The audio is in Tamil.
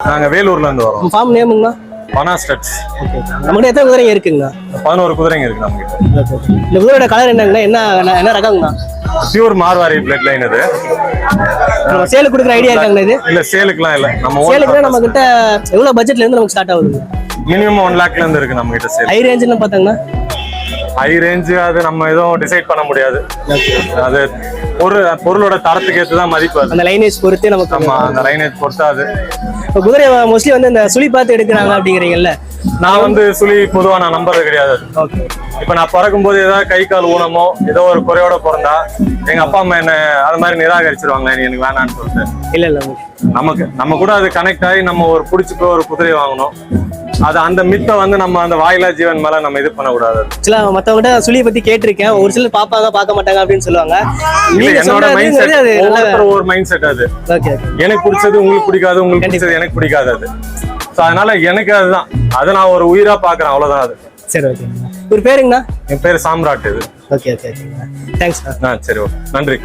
நாங்க வேலூர்ல இருந்து வரோம். ஃபார்ம் நேமுங்கண்ணா? பனா ஸ்டட்ஸ். ஓகே. நம்மகிட்ட எத்தனை குதிரைங்க இருக்குங்கண்ணா? 11 குதிரைங்க இருக்கு நம்ம கிட்ட. இந்த குதிரையோட கலர் என்னங்கண்ணா? என்ன ரகங்கண்ணா? பியூர் மார்வாரி பிளட் லைன் இது. நம்ம சேலுக்கு கொடுக்குற ஐடியா இருக்காங்கண்ணா இது? இல்ல சேலுக்குலாம் இல்ல. நம்ம சேலுக்குனா நம்ம கிட்ட எவ்வளவு பட்ஜெட்ல இருந்து நமக்கு ஸ்டார்ட் ஆகுதுங்க? மினிமம் 1 lakhல இருந்து இருக்கு நம்ம கிட்ட சேல். ஹை ரேஞ்சுன்னு பார்த்தாங்கண்ணா? ஹை ரேஞ்ச் அது நம்ம எதுவும் டிசைட் பண்ண முடியாது. அது பொருளோட தரத்துக்கு ஏற்றுதான் மதிப்பு. அந்த லைனேஜ் பொறுத்து நமக்கு. ஆமா, அந்த லைனேஜ் பொறுத்து அது. இப்போ குதிரை மோஸ்ட்லி வந்து இந்த சுழி பார்த்து எடுக்கிறாங்க அப்படிங்கிறீங்கல்ல? நான் வந்து சுழி பொதுவா நான் நம்புறது கிடையாது. ஓகே. இப்ப நான் பிறக்கும் போது ஏதாவது கை கால் ஊனமோ ஏதோ ஒரு குறையோட பிறந்தா எங்க அப்பா அம்மா என்ன அது மாதிரி நிராகரிச்சிருவாங்க, எனக்கு வேணான்னு சொல்லிட்டு. இல்ல நம்ம கூட அது கனெக்ட் ஆகி நம்ம ஒரு பிடிச்சி போய் ஒரு குதிரை வாங்கணும். அது அந்த மித்தை வந்து நம்ம அந்த வாயிலா ஜீவன் மேல நம்ம இது பண்ணக்கூடாது. மத்தவங்கிட்ட சுழியை பத்தி கேட்டிருக்கேன். ஒரு சிலர் பாப்பாங்க பார்க்க மாட்டாங்க அப்படின்னு சொல்லுவாங்க. என்னோட மைண்ட் செட் ஒரு மைண்ட் செட் அது. எனக்கு பிடிச்சது உங்களுக்கு பிடிக்காது, உங்களுக்கு பிடிச்சது எனக்கு பிடிக்காது அது. அதனால எனக்கு அதுதான், அதை நான் ஒரு உயிரா பாக்குறேன், அவ்வளவுதான் அது. சரி, ஓகே. ஒரு பேருங்கண்ணா? என் பேரு சாம்ராட். இது ஓகே. தேங்க்ஸ். சரி, ஓகே, நன்றி.